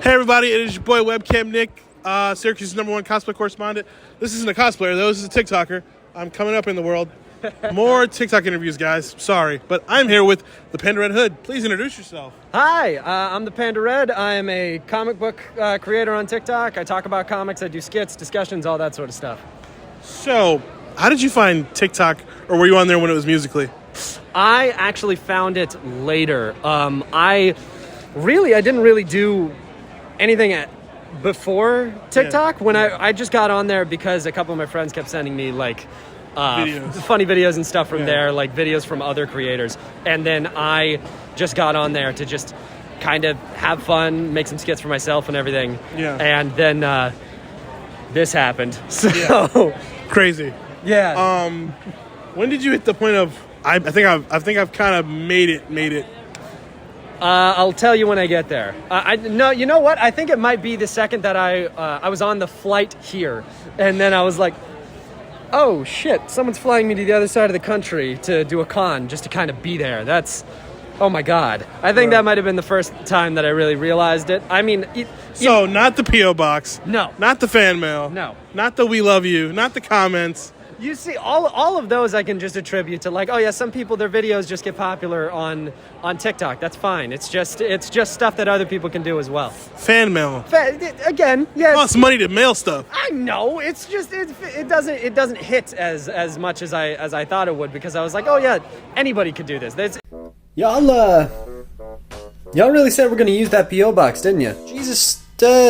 Hey everybody, it is your boy Webcam Nick, Syracuse's #1 cosplay correspondent. This isn't a cosplayer though, this is a TikToker. I'm coming up in the world. More TikTok interviews, guys. Sorry, but I'm here with the Pandaredd Hood. Please introduce yourself. Hi, I'm the Pandaredd. I am a comic book creator on TikTok. I talk about comics, I do skits, discussions, all that sort of stuff. So, how did you find TikTok, or were you on there when it was Musical.ly? I actually found it later. I didn't really do anything before TikTok. When I just got on there because a couple of my friends kept sending me like funny videos and stuff from there, like videos from other creators. And then I just got on there to just kind of have fun, make some skits for myself and everything. Yeah. And then this happened. So crazy. Yeah. When did you hit the point of I think I've kind of made it? I'll tell you when I get there. No, you know what? I think it might be the second that I was on the flight here, and then I was like, oh shit, someone's flying me to the other side of the country to do a con just to kind of be there. That's, oh my god. I think that might have been the first time that I really realized it. I mean, not the P.O. box. No. Not the fan mail. No. Not the we love you. Not the comments. You see, all of those I can just attribute to like, oh yeah, some people, their videos just get popular on TikTok. That's fine. It's just stuff that other people can do as well. Fan mail. Again, yeah. It costs money to mail stuff. I know. It's just it doesn't hit as much as I thought it would, because I was like, oh yeah, anybody could do this. Y'all really said we're gonna use that P.O. box, didn't you?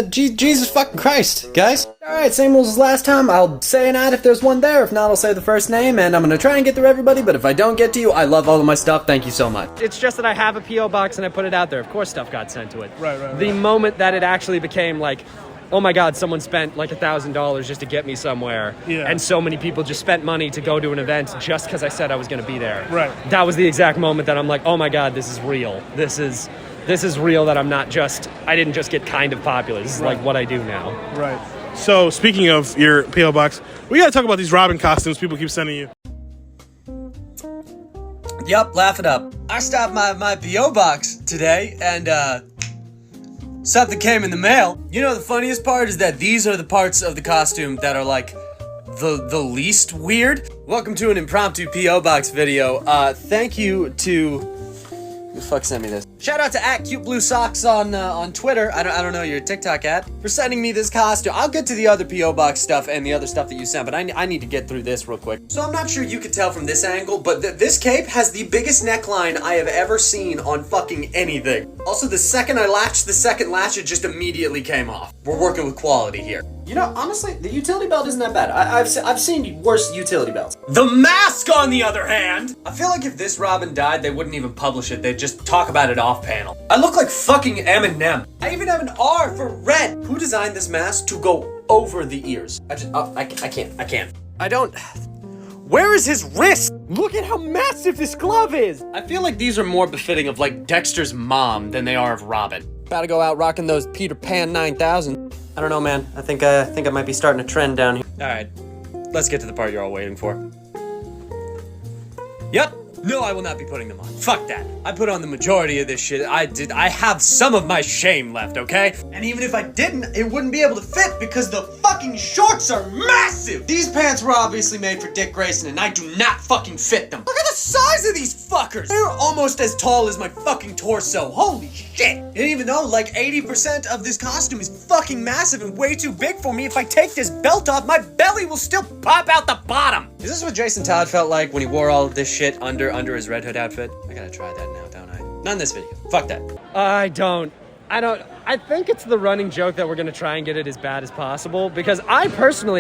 Jesus fucking Christ, guys. Alright, same rules as last time. I'll say an ad if there's one there. If not, I'll say the first name, and I'm gonna try and get through everybody, but if I don't get to you, I love all of my stuff. Thank you so much. It's just that I have a P.O. box and I put it out there. Of course stuff got sent to it. Right. The moment that it actually became like, oh my god, someone spent like $1,000 just to get me somewhere. Yeah. And so many people just spent money to go to an event just because I said I was gonna be there. Right. That was the exact moment that I'm like, oh my god, this is real. This is real, that I didn't just get kind of popular. This is like what I do now. Right. So, speaking of your P.O. box, we gotta talk about these Robin costumes people keep sending you. Yup, laugh it up. I stopped my P.O. box today, and something came in the mail. You know, the funniest part is that these are the parts of the costume that are like the least weird. Welcome to an impromptu P.O. box video. Thank you to... Who the fuck sent me this? Shout out to @CuteBlueSocks on Twitter. I don't know your TikTok @ for sending me this costume. I'll get to the other P.O. box stuff and the other stuff that you sent, but I need to get through this real quick. So I'm not sure you could tell from this angle, but this cape has the biggest neckline I have ever seen on fucking anything. Also, the second I latched the second latch, it just immediately came off. We're working with quality here. You know, honestly, the utility belt isn't that bad. I've seen worse utility belts. The mask, on the other hand! I feel like if this Robin died, they wouldn't even publish it. They'd just talk about it off panel. I look like fucking Eminem. I even have an R for red. Who designed this mask to go over the ears? I can't. I don't... Where is his wrist? Look at how massive this glove is! I feel like these are more befitting of like Dexter's mom than they are of Robin. About to go out rocking those Peter Pan 9000. I don't know, man. I think I might be starting a trend down here. Alright, let's get to the part you're all waiting for. Yep. No, I will not be putting them on. Fuck that. I put on the majority of this shit. I have some of my shame left, okay? And even if I didn't, it wouldn't be able to fit because the fucking shorts are massive! These pants were obviously made for Dick Grayson and I do not fucking fit them. Look at the size of these fuckers! They're almost as tall as my fucking torso. Holy shit! And even though like 80% of this costume is fucking massive and way too big for me, if I take this belt off, my belly will still pop out the bottom! Is this what Jason Todd felt like when he wore all of this shit under his Red Hood outfit? I gotta try that now, don't I? Not in this video. Fuck that. I think it's the running joke that we're gonna try and get it as bad as possible, because I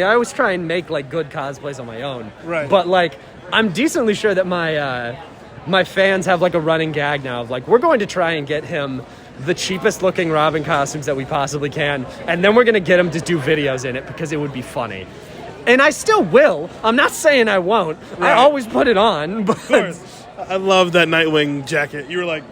always try and make like good cosplays on my own. Right. But like, I'm decently sure that my fans have like a running gag now of like, we're going to try and get him the cheapest looking Robin costumes that we possibly can, and then we're gonna get him to do videos in it because it would be funny. And I still will. I'm not saying I won't. Right. I always put it on, but... Of course. I love that Nightwing jacket. You were like...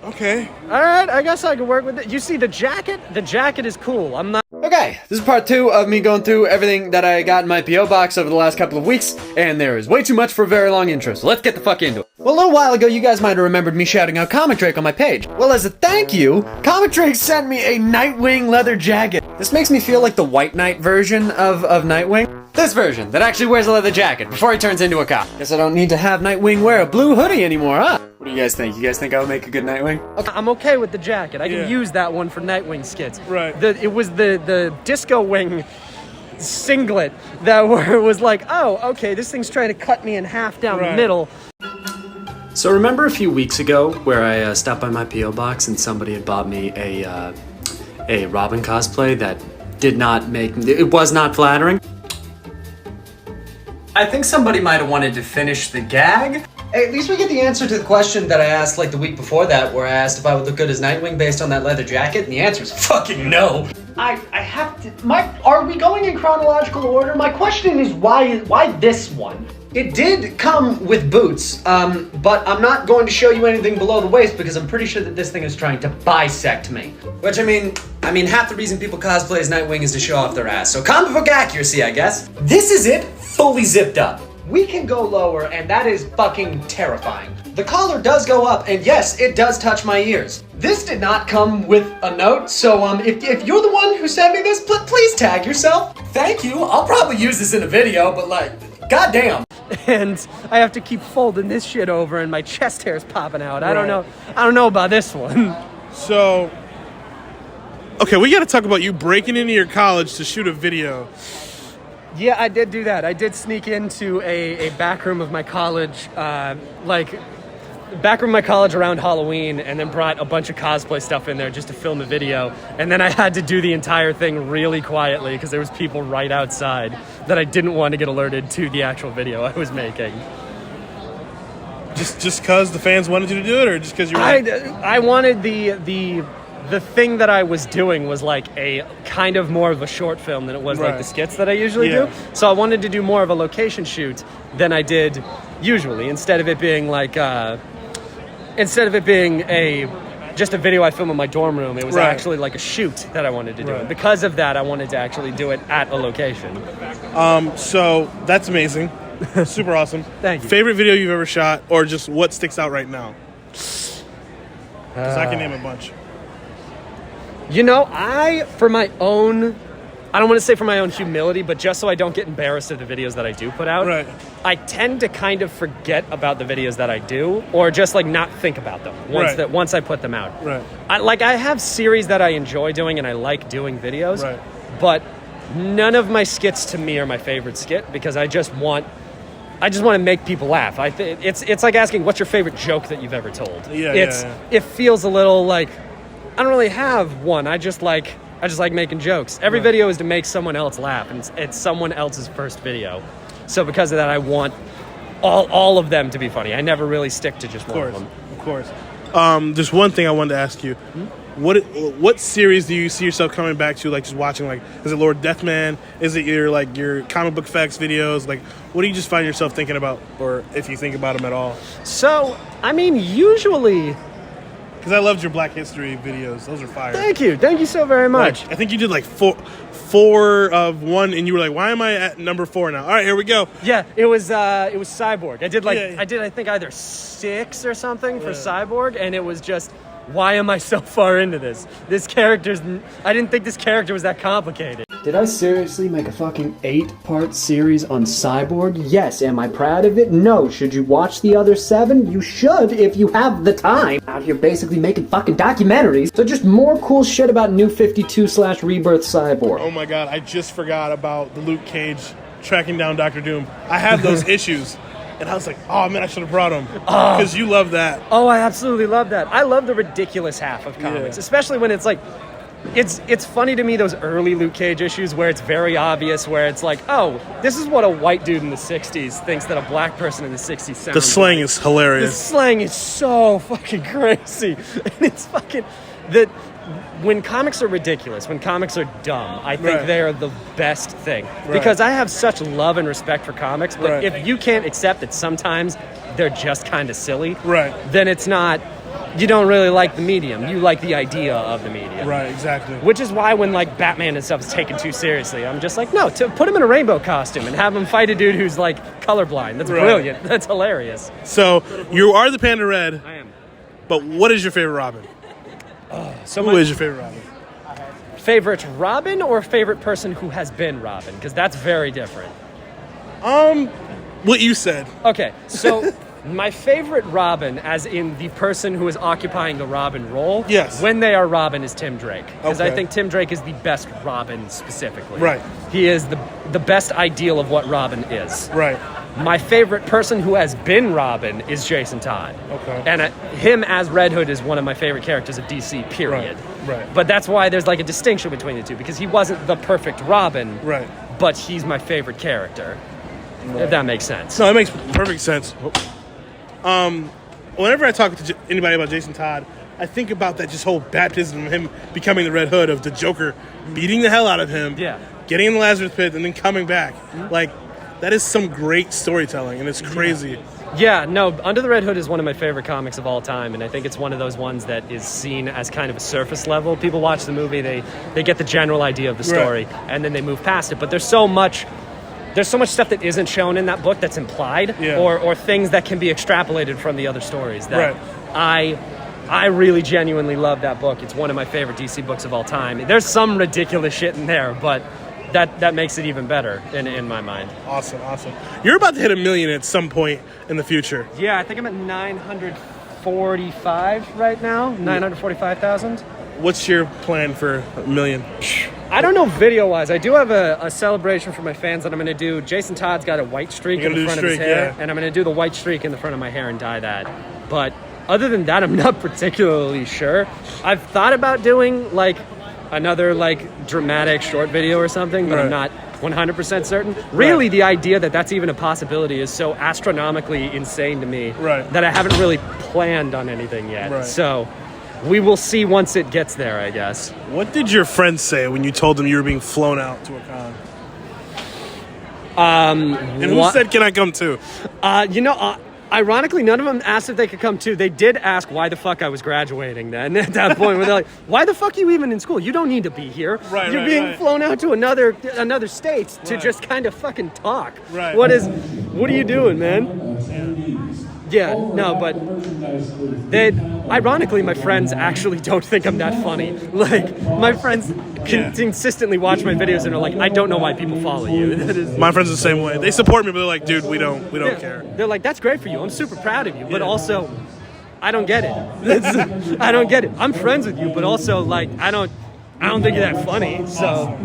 Okay. All right, I guess I can work with it. You see, the jacket? The jacket is cool. I'm not... Okay, this is part 2 of me going through everything that I got in my P.O. box over the last couple of weeks, and there is way too much for a very long intro, so let's get the fuck into it. Well, a little while ago, you guys might have remembered me shouting out Comic Drake on my page. Well, as a thank you, Comic Drake sent me a Nightwing leather jacket. This makes me feel like the White Knight version of Nightwing. This version, that actually wears a leather jacket before he turns into a cop. Guess I don't need to have Nightwing wear a blue hoodie anymore, huh? What do you guys think? You guys think I would make a good Nightwing? Okay, I'm okay with the jacket. I can Yeah. use that one for Nightwing skits. Right. It was the Disco Wing singlet that was like, oh, okay, this thing's trying to cut me in half down the middle. So remember a few weeks ago where I stopped by my P.O. box and somebody had bought me a Robin cosplay that it was not flattering? I think somebody might have wanted to finish the gag. Hey, at least we get the answer to the question that I asked like the week before that, where I asked if I would look good as Nightwing based on that leather jacket, and the answer is fucking no. I have to. Are we going in chronological order? My question is why this one? It did come with boots, but I'm not going to show you anything below the waist because I'm pretty sure that this thing is trying to bisect me. Which, I mean, half the reason people cosplay as Nightwing is to show off their ass. So comic book accuracy, I guess. This is it, fully zipped up. We can go lower, and that is fucking terrifying. The collar does go up, and yes, it does touch my ears. This did not come with a note, so if you're the one who sent me this, please tag yourself. Thank you. I'll probably use this in a video, but like, goddamn. And I have to keep folding this shit over, and my chest hair's popping out. I don't know about this one. So, okay, we got to talk about you breaking into your college to shoot a video. Yeah, I did do that. I did sneak into a back room of my college, back room of my college around Halloween, and then brought a bunch of cosplay stuff in there just to film a video. And then I had to do the entire thing really quietly because there was people right outside that I didn't want to get alerted to the actual video I was making. Just because the fans wanted you to do it, or just because you were... I wanted the thing that I was doing was like a kind of more of a short film than it was like the skits that I usually do. So I wanted to do more of a location shoot than I did usually. Instead of it being just a video I film in my dorm room, it was actually like a shoot that I wanted to do. And because of that, I wanted to actually do it at a location. So that's amazing. Super awesome. Thank you. Favorite video you've ever shot, or just what sticks out right now? Because I can name a bunch. You know, I don't want to say for my own humility, but just so I don't get embarrassed of the videos that I do put out, I tend to kind of forget about the videos that I do, or just like not think about them once I put them out. I have series that I enjoy doing and I like doing videos, but none of my skits to me are my favorite skit because I just want to make people laugh. It's like asking, what's your favorite joke that you've ever told? It feels a little like, I don't really have one. I just like making jokes. Every video is to make someone else laugh, and it's someone else's first video. So because of that, I want all of them to be funny. I never really stick to just one of them. Of course. There's one thing I wanted to ask you. What series do you see yourself coming back to, like just watching? Like, is it Lord Deathman? Is it your comic book facts videos? Like, what do you just find yourself thinking about, or if you think about them at all? So, I mean, usually... Because I loved your Black History videos. Those are fire. Thank you so very much. I think you did like four of one, and you were like, "Why am I at number 4 now?" All right, here we go. Yeah, it was Cyborg. I did I think either 6 or something for Cyborg, and it was just, why am I so far into this? I didn't think this character was that complicated. Did I seriously make a fucking 8-part series on Cyborg? Yes. Am I proud of it? No. Should you watch the other 7? You should if you have the time. Out here basically making fucking documentaries. So just more cool shit about New 52/Rebirth Cyborg. Oh my god, I just forgot about the Luke Cage tracking down Dr. Doom. I had those issues. And I was like, oh man, I should have brought him. Because you love that. Oh, I absolutely love that. I love the ridiculous half of comics, especially when it's like, it's funny to me, those early Luke Cage issues where it's very obvious, where it's like, oh, this is what a white dude in the 60s thinks that a black person in the 60s sounds The slang like. is hilarious. The slang is so fucking crazy. And it's fucking... When comics are ridiculous, when comics are dumb, I think they are the best thing. Because I have such love and respect for comics, but if you can't accept that sometimes they're just kind of silly, then it's not you don't really like the medium. You like the idea of the medium. Right, exactly. Which is why when like Batman and stuff is taken too seriously, I'm just like, no, to put him in a rainbow costume and have him fight a dude who's like colorblind. That's brilliant. That's hilarious. So you are the Pandaredd, I am. but what is your favorite Robin? Who is your favorite Robin? Favorite Robin or favorite person who has been Robin? Because that's very different. What you said. Okay, so my favorite Robin, as in the person who is occupying the Robin role, Yes. when they are Robin, is Tim Drake. Because I Okay. think Tim Drake is the best Robin specifically. Right. He is the best ideal of what Robin is. Right. My favorite person who has been Robin is Jason Todd. Okay. And him as Red Hood is one of my favorite characters of DC, period. Right. But that's why there's like a distinction between the two, because he wasn't the perfect Robin, Right. but he's my favorite character. If that makes sense. No, it makes perfect sense. Whenever I talk to anybody about Jason Todd, I think about that just whole baptism of him becoming the Red Hood, of the Joker beating the hell out of him, Yeah. getting in the Lazarus pit, and then coming back. Like, that is some great storytelling, and it's crazy. Yeah, no, Under the Red Hood is one of my favorite comics of all time, and I think it's one of those ones that is seen as kind of a surface level. People watch the movie, they get the general idea of the story, and then they move past it. But there's so much stuff that isn't shown in that book that's implied, Yeah. or things that can be extrapolated from the other stories. That Right. I really genuinely love that book. It's one of my favorite DC books of all time. There's some ridiculous shit in there, but that makes it even better in my mind. Awesome. You're about to hit 1 million at some point in the future. Yeah, I think I'm at 945 right now, 945,000. What's your plan for 1 million? I don't know video-wise. I do have a celebration for my fans that I'm going to do. Jason Todd's got a white streak You're in the gonna front do of his streak, hair, yeah. and I'm going to do the white streak in the front of my hair and dye that. But other than that, I'm not particularly sure. I've thought about doing like another like dramatic short video or something, but I'm Right. not 100% certain. Really, the idea that that's even a possibility is so astronomically insane to me Right. that I haven't really planned on anything yet. Right. So we will see once it gets there, I guess. What did your friends say when you told them you were being flown out to a con? And who What- said, "Can I come too"? Ironically, none of them asked if they could come too. They did ask why the fuck I was graduating then at that point, where they're like, why the fuck are you even in school? You don't need to be here. Right, You're right, being right. flown out to another state to Right. just kind of fucking talk. Right. What are you doing, man? Yeah, no, but ironically, my friends actually don't think I'm that funny. Like, my friends consistently watch my videos and are like, I don't know why people follow you. That is, My friends are the same way. They support me, but they're like, "Dude, we don't care." They're like, that's great for you. I'm super proud of you. But also, I don't get it. I don't get it. I'm friends with you, but also, like, I don't think you're that funny. So,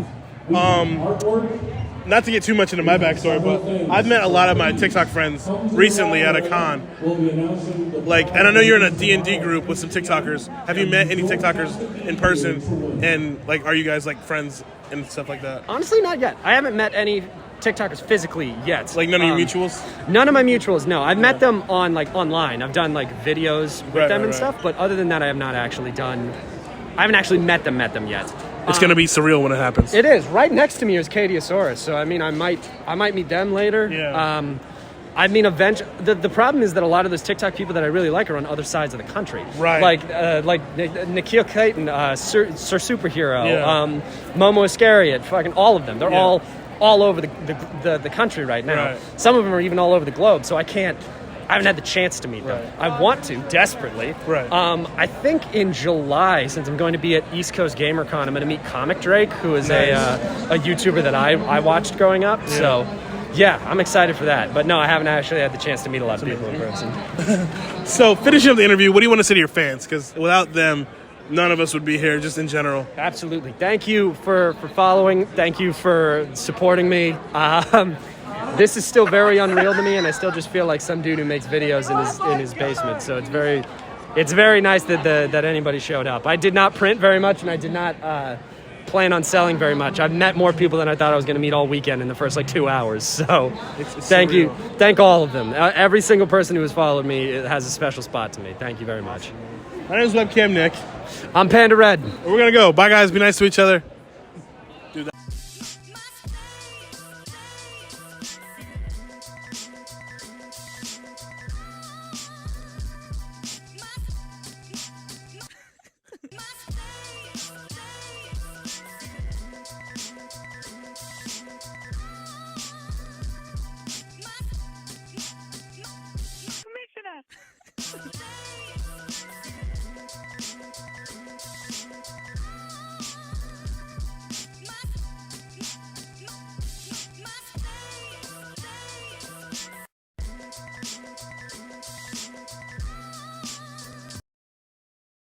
Not to get too much into my backstory, but I've met a lot of my TikTok friends recently at a con. Like, and I know you're in a D&D group with some TikTokers. Have you met any TikTokers in person? And like, are you guys like friends and stuff like that? honestly, not yet. I haven't met any TikTokers physically yet. Like none of your mutuals? None of my mutuals, no. I've met them on, like, online. I've done, like, videos with Right, them right, and right. stuff. But other than that, I haven't actually met them yet. It's gonna be surreal when it happens. It is. Right next to me is Cadiosaurus, so I mean, I might meet them later. Yeah. I mean, the problem is that a lot of those TikTok people that I really like are on other sides of the country. Right. Like Nikhil Clayton, Sir Superhero, Yeah. Momo Iscariot, fucking all of them. They're Yeah. all over the country right now. Right. Some of them are even all over the globe, so I haven't had the chance to meet them. Right. I want to, desperately. Right. I think in July, since I'm going to be at East Coast GamerCon, I'm going to meet Comic Drake, who is a YouTuber that I watched growing up. Yeah. So, yeah, I'm excited for that. But no, I haven't actually had the chance to meet a lot of people in person. So, finishing up the interview, what do you want to say to your fans? Because without them, none of us would be here, just in general. Absolutely. Thank you for following. Thank you for supporting me. This is still very unreal to me, and I still just feel like some dude who makes videos in his basement. So it's very nice that anybody showed up. I did not print very much, and I did not plan on selling very much. I've met more people than I thought I was going to meet all weekend in the first like 2 hours. So thank you, thank all of them. Every single person who has followed me has a special spot to me. Thank you very much. My name is Webcam Nick. I'm Pandaredd. We're gonna go. Bye, guys. Be nice to each other. Face.